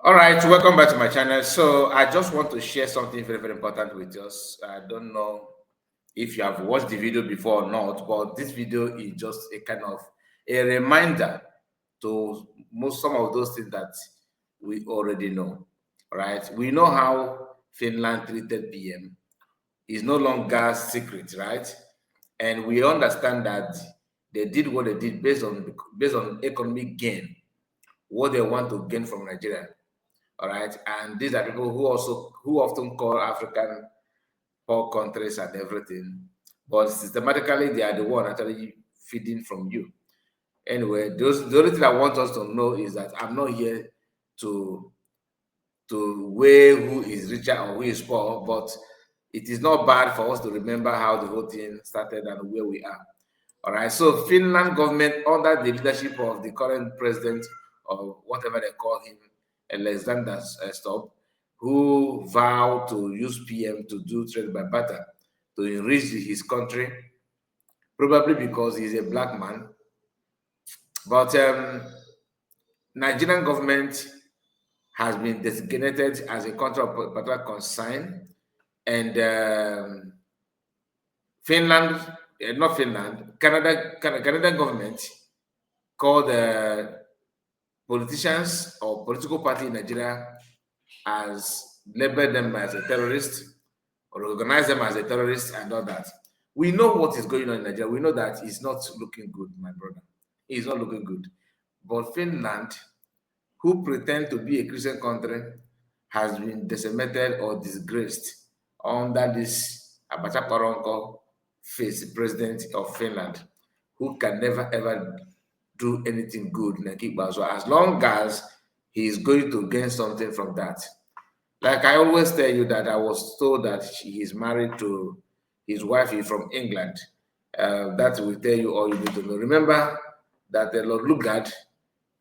All right, welcome back to my channel. So I just want to share something very, very important with us. I don't know if you have watched the video before or not, but this video is just a kind of a reminder to some of those things that we already know. All right, we know how Finland treated PM. It's no longer secret, right? And we understand that they did what they did based on economic gain, what they want to gain from Nigeria. All right, and these are people who often call African poor countries and everything, but systematically they are the one actually feeding from you. Anyway, the only thing I want us to know is that I'm not here to weigh who is richer or who is poor, but it is not bad for us to remember how the whole thing started and where we are. All right, so Finland government under the leadership of the current president, or whatever they call him, Alexander Stubb, who vowed to use PM to do trade by barter to enrich his country, probably because he's a black man. But Nigerian government has been designated as a country of particular concern, and Finland, not Finland, Canadian government called politicians or political party in Nigeria as labeled them as a terrorist or recognize them as a terrorist and all that. We know what is going on in Nigeria. We know that it's not looking good, my brother. It's not looking good. But Finland, who pretend to be a Christian country, has been decimated or disgraced under this Abacha Koronko face president of Finland, who can never ever do anything good like Igba. So as long as he is going to gain something from that. Like I always tell you that I was told that he is married to his wife is from England. That will tell you all you need to know. Remember that the Lord Lugard,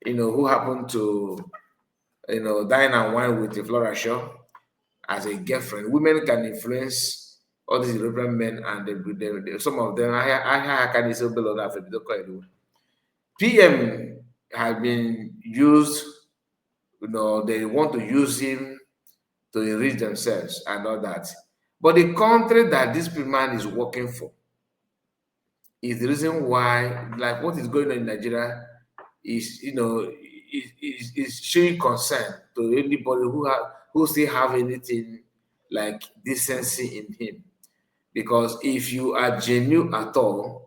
who happened to, dine and wine with a Flora Shaw as a girlfriend. Women can influence all these European men, and some of them, I can say below that. PM has been used, they want to use him to enrich themselves and all that. But the country that this man is working for is the reason why, like what is going on in Nigeria is, is showing concern to anybody who still have anything like decency in him. Because if you are genuine at all,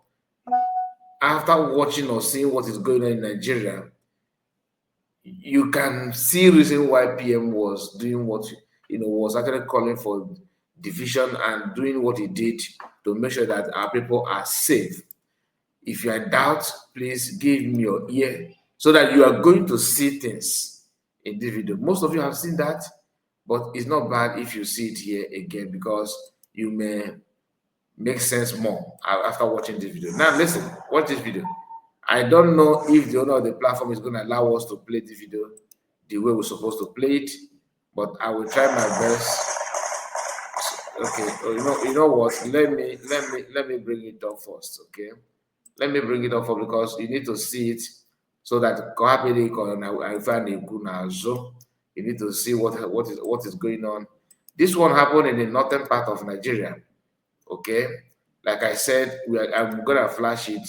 after watching or seeing what is going on in Nigeria, you can see reason why PM was doing what, was actually calling for division and doing what he did to make sure that our people are safe. If you are in doubt, please give me your ear so that you are going to see things in this video. Most of you have seen that, but it's not bad if you see it here again because you may make sense more after watching this video. Now listen, watch this video. I don't know if the owner of the platform is going to allow us to play the video the way we're supposed to play it, but I will try my best. Okay, you know what? Let me bring it up first. Okay, let me bring it up first because you need to see it so that you need to see what is going on. This one happened in the northern part of Nigeria. Okay, like I said, I'm gonna flash it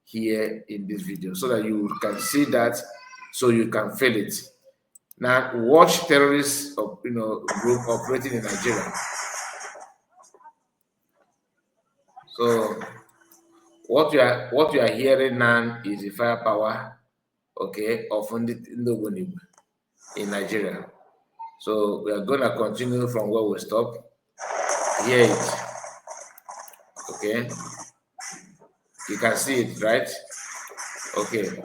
here in this video so that you can see that, so you can feel it. Now watch terrorists group operating in Nigeria. So what you are hearing now is the firepower, okay, of Ndogonibu in Nigeria. So we are gonna continue from where we stop. Here it. Okay. You can see it, right? Okay.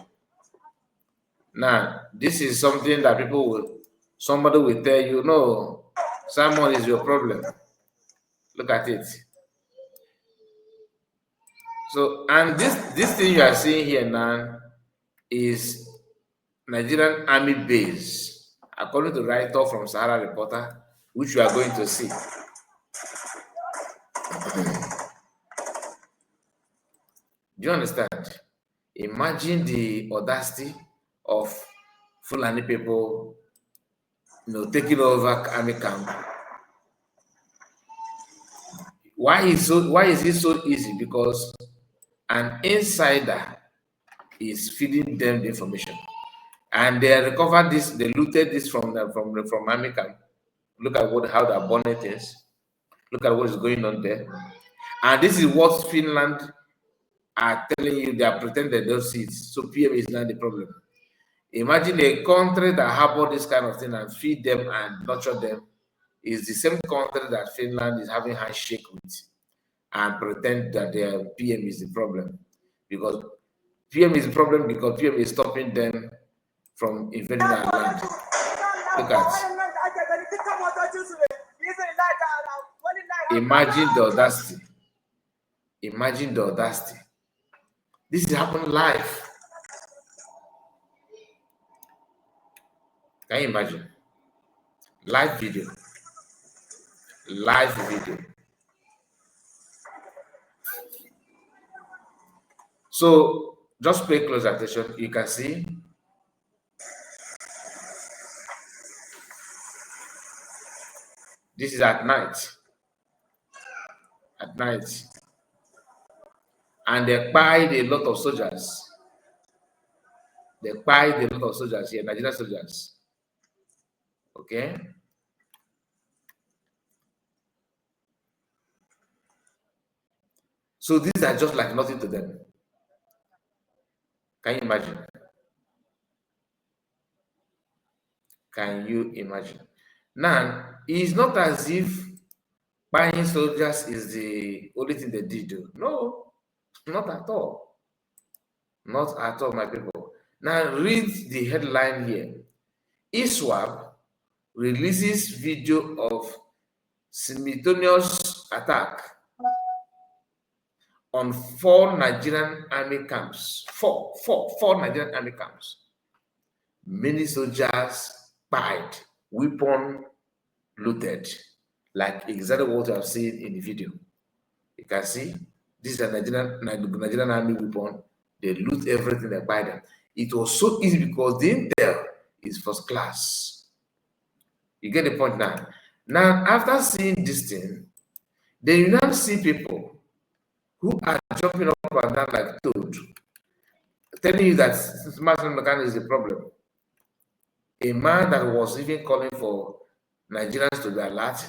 Now, this is something that somebody will tell you, no, Simon is your problem. Look at it. So, and this thing you are seeing here now is Nigerian Army base, according to write-off from Sahara Reporter, which you are going to see. Do you understand? Imagine the audacity of Fulani people taking over army camp. Why is it so easy? Because an insider is feeding them the information, and they recovered this. They looted this from army camp. Look at how the bonnet is. Look at what is going on there, and this is what Finland are telling you. They are pretending they don't see it. So PM is not the problem. Imagine a country that harbor this kind of thing and feed them and nurture them is the same country that Finland is having handshake with and pretend that their PM is the problem, because PM is the problem because PM is stopping them from invading our land. Look at. Imagine the audacity. Imagine the audacity. This is happening live. Can you imagine? Live video. Live video. So just pay close attention. You can see this is at night. At night. And they pied a lot of soldiers. They pied a lot of soldiers here, Nigerian soldiers. Okay. So these are just like nothing to them. Can you imagine? Can you imagine? Now, it's not as if buying soldiers is the only thing they did. No, not at all. Not at all, my people. Now, read the headline here. ISWAP releases video of simultaneous attack on 4 Nigerian army camps. Four Nigerian army camps. Many soldiers pied, weapon looted, like exactly what you have seen in the video. You can see this is a Nigerian army weapon. They loot everything they buy them. It was so easy because the intel is first class. You get the point now. Now, after seeing this thing, then you now see people who are jumping up and down like toad, telling you that smart mechanic is the problem. A man that was even calling for Nigerians to be alert,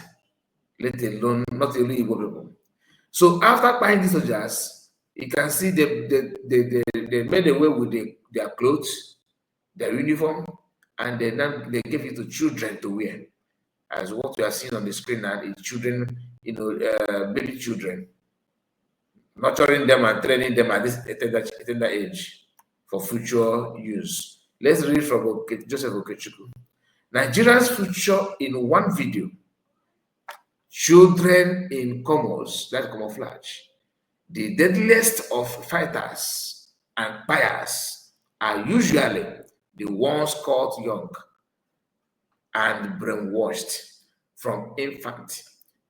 let alone not only Igbo people. So after buying these soldiers, you can see they made away with their clothes, their uniform, and then they gave it to children to wear. As what you are seeing on the screen now is children, baby children, nurturing them and training them at this tender age for future use. Let's read from Joseph Okechukwu. Nigeria's future in one video. Children in camouflage. The deadliest of fighters and buyers are usually the ones caught young and brainwashed from infant.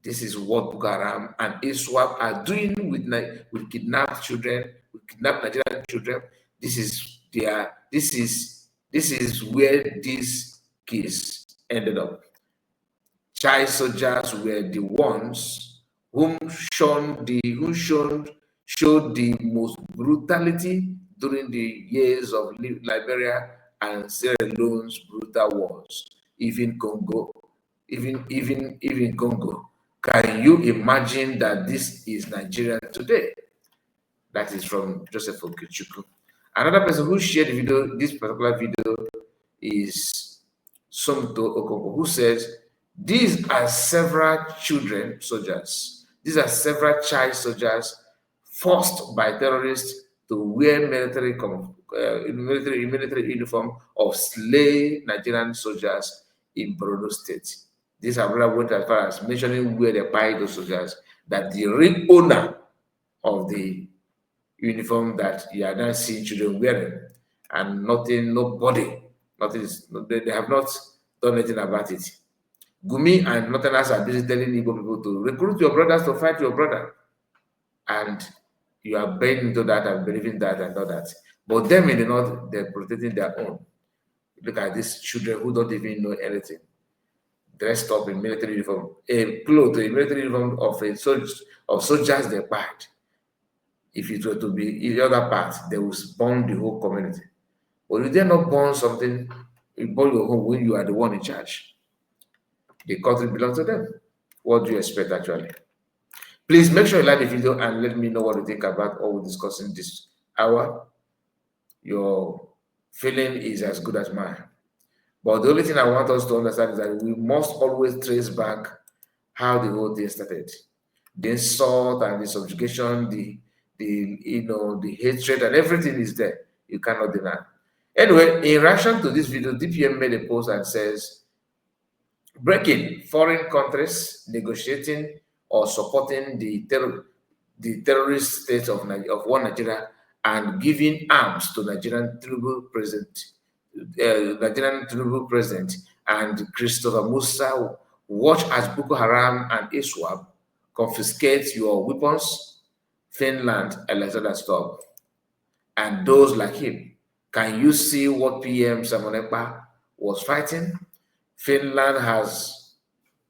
This is what Boko Haram and ISWAP are doing with kidnapped children, with kidnapped Nigerian children. This is where these kids ended up. Child soldiers were the ones whom showed the most brutality during the years of Liberia and Sierra Leone's brutal wars. Even Congo. Can you imagine that this is Nigeria today? That is from Joseph Okechukwu. Another person who shared this particular video is Somto Okonko, who says, these are several children soldiers. These are several child soldiers forced by terrorists to wear military uniform of slave Nigerian soldiers in Borno State. These are rather went as far as mentioning where they buy those soldiers, that the real owner of the uniform that you are now seeing children wearing, and they have not done anything about it. Gumi and Northerners are busy telling Igbo people to recruit your brothers to fight your brother, and you are buying into that and believing that and all that. But them in the North, they're protecting their own. Look at these children who don't even know anything. dressed up in military uniform, a cloth, a military uniform of a soldiers they bad. If it were to be in the other part, they will burn the whole community. But you dare not burn something, you burn your home when you are the one in charge. The country belongs to them. What do you expect actually? Please make sure you like the video and let me know what you think about what we're discussing this hour. Your feeling is as good as mine. But the only thing I want us to understand is that we must always trace back how the whole thing started. The insult and the subjugation, the hatred and everything is there. You cannot deny. Anyway, in reaction to this video, DPM made a post and says, breaking foreign countries negotiating or supporting the terrorist state of one Nigeria and giving arms to Nigerian Tinubu president and Christopher Musa. Watch as Boko Haram and ISWAP confiscate your weapons. Finland, Alexander Stubb, and those like him. Can you see what PM Samonekpa was fighting? Finland has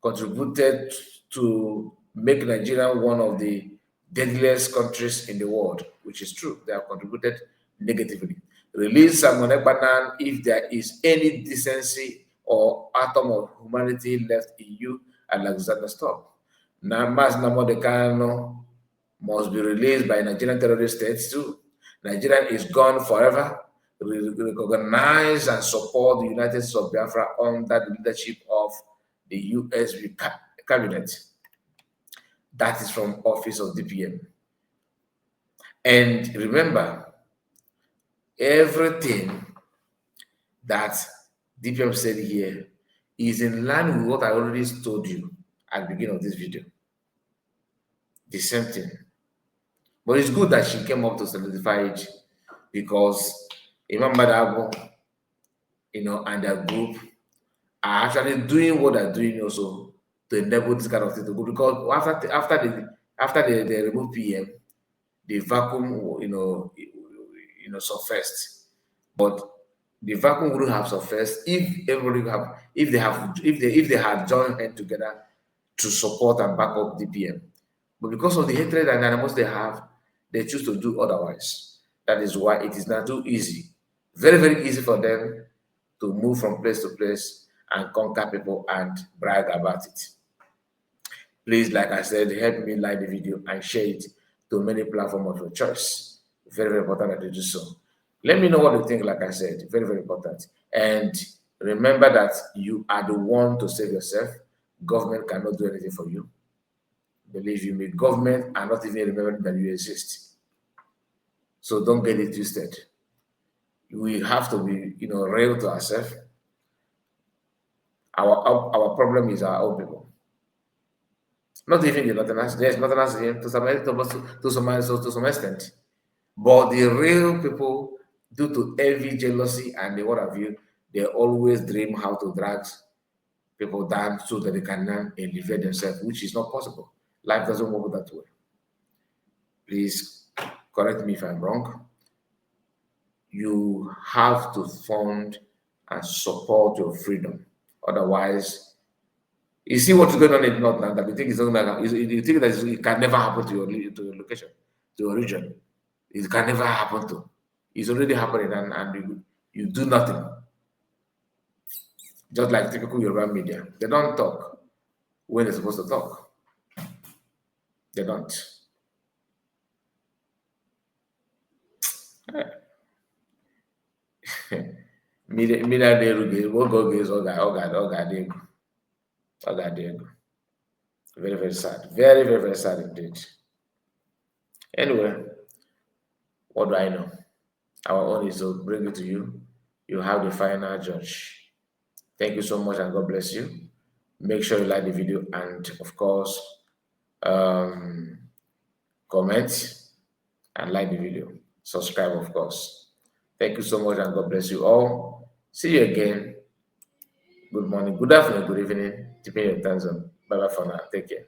contributed to make Nigeria one of the deadliest countries in the world, which is true. They have contributed negatively. Release Samonekpa if there is any decency or atom of humanity left in you, and Alexander Stubb. Namas Namodekano must be released by Nigerian terrorist states too. Nigeria is gone forever. We recognize and support the United States of Biafra under the leadership of the USB cabinet. That is from office of DPM. And remember, everything that DPM said here is in line with what I already told you at the beginning of this video. The same thing. But it's good that she came up to solidify it because Imam Badabo, and their group are actually doing what they're doing also to enable this kind of thing to go. Because after they remove PM, the vacuum, surfaced. But the vacuum wouldn't have surfaced if they had joined hands together to support and back up the PM. But because of the hatred and animals they have, they choose to do otherwise. That is why it is not too easy. Very, very easy for them to move from place to place and conquer people and brag about it. Please, like I said, help me like the video and share it to many platforms of your choice. Very, very important that you do so. Let me know what you think, like I said. Very, very important. And remember that you are the one to save yourself. Government cannot do anything for you. Believe you me, government are not even remembering that you exist. So don't get it twisted. We have to be, real to ourselves. Our problem is our own people. Not even the Northerners. There's Northerners here to some extent. But the real people, due to envy, jealousy, and what have you, they always dream how to drag people down so that they can elevate themselves, which is not possible. Life doesn't work that way. Please correct me if I'm wrong. You have to fund and support your freedom. Otherwise, you see what's going on in North now, that you think you think that it can never happen to your location, to your region. It can never happen to. It's already happening, and you do nothing. Just like typical Yoruba media, they don't talk when they're supposed to talk. They don't. Very, very sad. Very, very, very sad indeed. Anyway, what do I know? Our own is to bring it to you. You have the final judge. Thank you so much and God bless you. Make sure you like the video and, of course, comment and like the video. Subscribe, of course. Thank you so much and God bless you all. See you again. Good morning, good afternoon, good evening. Depending on your time zone. Bye bye for now. Take care.